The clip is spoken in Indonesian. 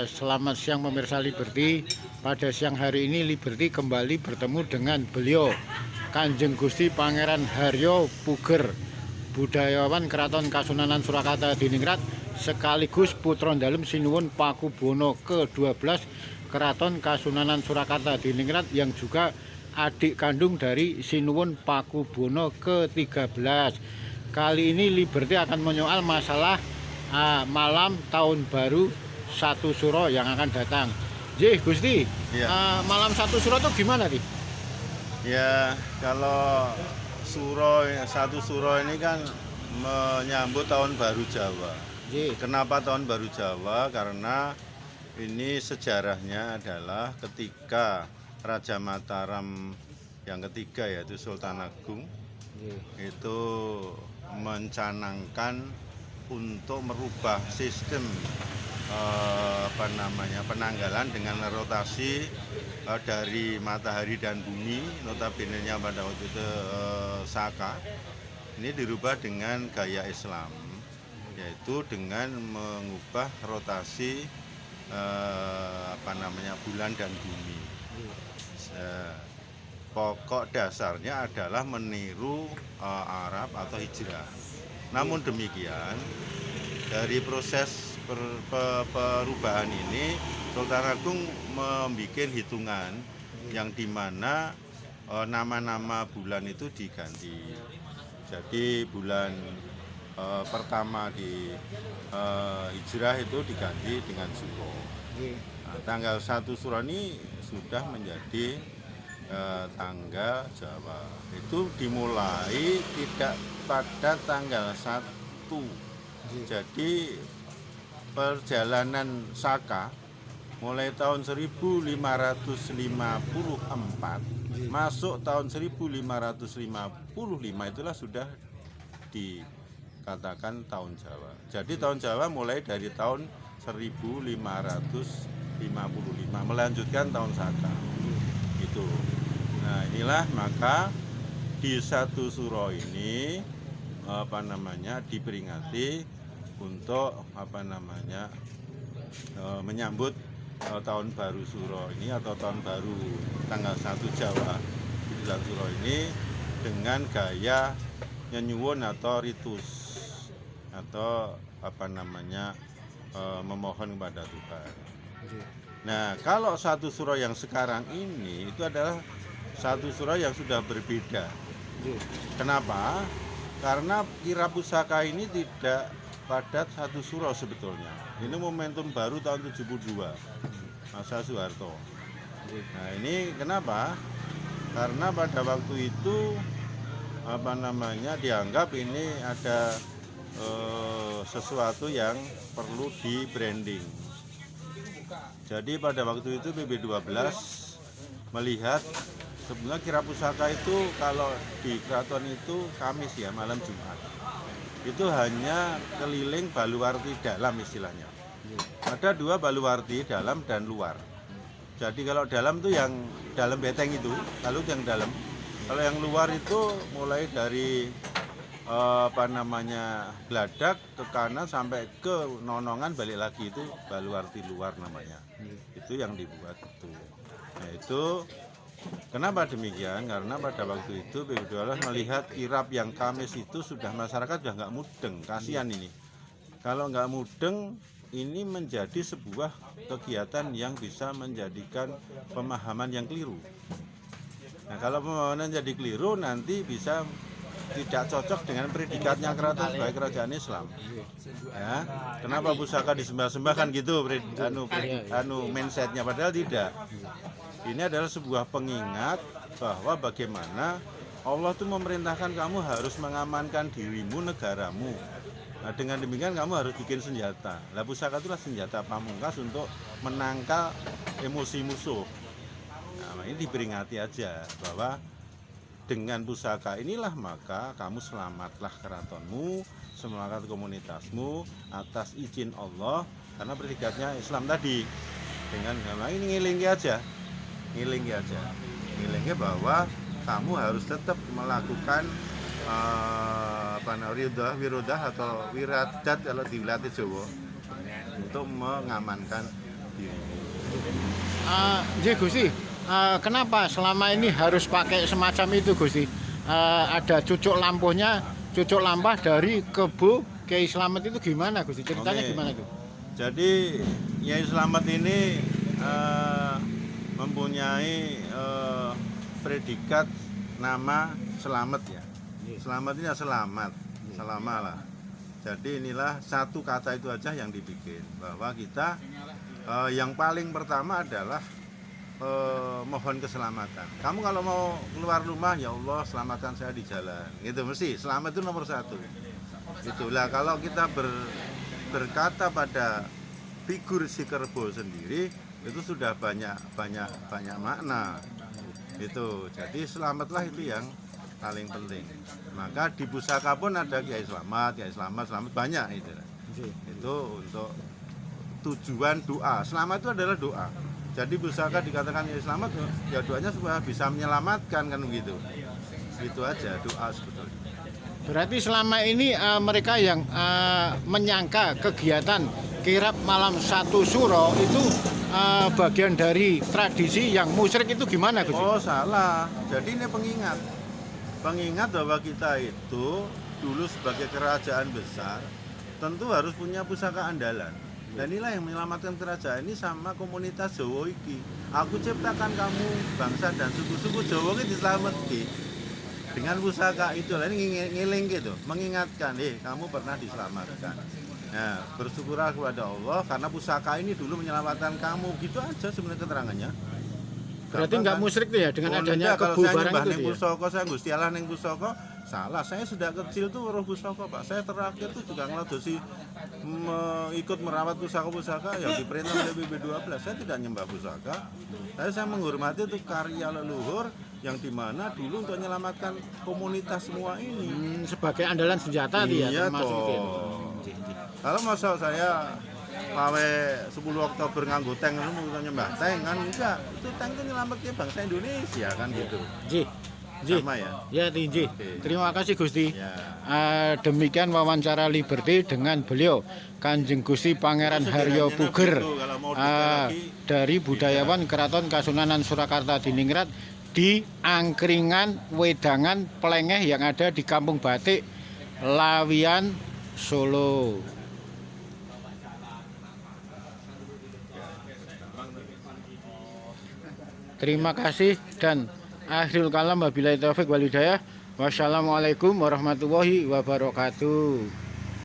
Selamat siang pemirsa Liberty. Pada siang hari ini Liberty kembali bertemu dengan beliau Kanjeng Gusti Pangeran Haryo Puger, budayawan Keraton Kasunanan Surakarta Diningrat, sekaligus putra dalem Sinuwun Pakubono ke-12 Keraton Kasunanan Surakarta Diningrat, yang juga adik kandung dari Sinuwun Pakubono ke-13. Kali ini Liberty akan menyoal masalah malam tahun baru Satu Suro yang akan datang. Jih Gusti, Ya. malam Satu Suro itu gimana nih? Ya, kalau Satu Suro ini kan menyambut tahun baru Jawa. Jih. Kenapa tahun baru Jawa? Karena ini sejarahnya adalah ketika Raja Mataram yang ketiga, yaitu Sultan Agung, itu mencanangkan untuk merubah sistem penanggalan dengan rotasi dari matahari dan bumi, notabene-nya pada waktu itu Saka. Ini dirubah dengan gaya Islam, yaitu dengan mengubah rotasi bulan dan bumi. Pokok dasarnya adalah meniru Arab atau hijrah. Namun demikian, dari proses perubahan ini, Sultan Agung membuat hitungan yang dimana nama-nama bulan itu diganti. Jadi bulan pertama di hijrah itu diganti dengan Suro. Nah, tanggal 1 Suro ini sudah menjadi tanggal Jawa. Itu dimulai tidak pada tanggal 1. Jadi perjalanan Saka mulai tahun 1554 masuk tahun 1555 itulah sudah dikatakan tahun Jawa. Jadi tahun Jawa mulai dari tahun 1555 melanjutkan tahun Saka. Itu. Nah, inilah maka di Satu Suro ini diperingati untuk menyambut tahun baru Suro ini, atau tahun baru tanggal 1 Jawa di bulan Suro ini, dengan gaya nyenyuwun atau ritus, atau memohon kepada Tuhan. Nah, kalau Satu Suro yang sekarang ini itu adalah Satu Suro yang sudah berbeda. Kenapa? Karena kira pusaka ini tidak pada Satu Suro sebetulnya. Ini momentum baru tahun 72 masa Soeharto. Nah, ini kenapa? Karena pada waktu itu dianggap ini ada sesuatu yang perlu di branding. Jadi pada waktu itu PB12 melihat sebenarnya kira pusaka itu kalau di keraton itu Kamis, ya, malam Jumat. Itu hanya keliling baluarti dalam istilahnya. Ada 2 baluarti, dalam dan luar. Jadi kalau dalam itu yang dalam beteng itu, lalu yang dalam. Kalau yang luar itu mulai dari Gladak ke kanan sampai ke Nonongan, balik lagi, itu baluarti luar namanya. Itu yang dibuat itu. Nah, itu kenapa demikian? Karena pada waktu itu PB12 melihat kirap yang Kamis itu sudah masyarakat sudah nggak mudeng, kasihan ini. Kalau nggak mudeng, ini menjadi sebuah kegiatan yang bisa menjadikan pemahaman yang keliru. Nah, kalau pemahaman jadi keliru, nanti bisa tidak cocok dengan predikatnya keraton sebagai kerajaan Islam. Ya, kenapa pusaka disembah-sembah kan gitu mindsetnya, padahal tidak. Ini adalah sebuah pengingat bahwa bagaimana Allah itu memerintahkan kamu harus mengamankan dirimu, negaramu. Nah, dengan demikian kamu harus bikin senjata. Lah, pusaka itulah senjata pamungkas untuk menangkal emosi musuh. Nah, ini diperingati aja bahwa dengan pusaka inilah maka kamu selamatlah keratonmu, selamat komunitasmu atas izin Allah, karena predikatnya Islam tadi. Dengan ini ngilingi aja bahwa kamu harus tetap melakukan wirodah atau wiradat kalau di wilayah Jawa, untuk mengamankan dirimu. Nggih Gusti, kenapa selama ini harus pakai semacam itu Gusti? Ada cucuk lampuhnya, cucuk lampah dari Kebo Kiai Slamet itu gimana Gusti? Ceritanya Oke. gimana itu? Jadi Kiai Slamet ini mempunyai predikat nama Selamat ya. Selamat ini ya selamat, selamalah. Jadi inilah satu kata itu aja yang dibikin bahwa kita yang paling pertama adalah mohon keselamatan. Kamu kalau mau keluar rumah, ya Allah selamatkan saya di jalan. Gitu mesti selamat itu nomor satu. Itulah kalau kita berkata pada figur si kerbau sendiri itu sudah banyak makna. Itu jadi selamatlah itu yang paling penting. Maka di pusaka pun ada Kiai Slamet banyak itu. Itu untuk tujuan doa. Selamat itu adalah doa. Jadi pusaka dikatakan Kiai Slamet ya doanya supaya bisa menyelamatkan kan begitu. Itu aja doa sebetulnya. Berarti selama ini mereka yang menyangka kegiatan kirap malam satu suro itu bagian dari tradisi yang musyrik itu gimana Gusti? Oh salah. Jadi ini pengingat bahwa kita itu dulu sebagai kerajaan besar tentu harus punya pusaka andalan. Dan inilah yang menyelamatkan kerajaan ini sama komunitas Jawa iki. Aku ciptakan kamu bangsa dan suku-suku Jawa ini diselamatkan dengan pusaka itu. Ini ngiling gitu, mengingatkan, kamu pernah diselamatkan. Nah, bersyukurlah kepada Allah karena pusaka ini dulu menyelamatkan kamu. Gitu aja sebenarnya keterangannya. Berarti nggak musyrik tuh ya dengan adanya kalau Kebo saya barang nyembah itu ning ya? pusaka, saya Gusti Allah ning pusaka, salah. Saya sudah kecil tuh weruh pusaka, Pak. Saya terakhir tuh juga ngeladosi ikut merawat pusaka-pusaka yang diperintah oleh BB12. Saya tidak nyembah pusaka. Saya menghormati itu karya leluhur yang dimana dulu untuk menyelamatkan komunitas semua ini. Sebagai andalan senjata dia Iya termasuk itu ya? toh. Kalau masa saya pawe 10 Oktober nganggo tank itu mau nyembah tank kan enggak. Itu tank itu nyelamatin bangsa Indonesia kan gitu. Ji. Sama ya. Ya, Ji. Oke. Terima kasih Gusti. Ya. Demikian wawancara Liberty dengan beliau Kanjeng Gusti Pangeran Haryo Puger dari budayawan Keraton Kasunanan Surakarta Diningrat di angkringan wedangan Plengeh yang ada di Kampung Batik Lawian Solo. Terima kasih dan akhirul kalam wabillahi taufik wal hidayah. Wassalamualaikum warahmatullahi wabarakatuh.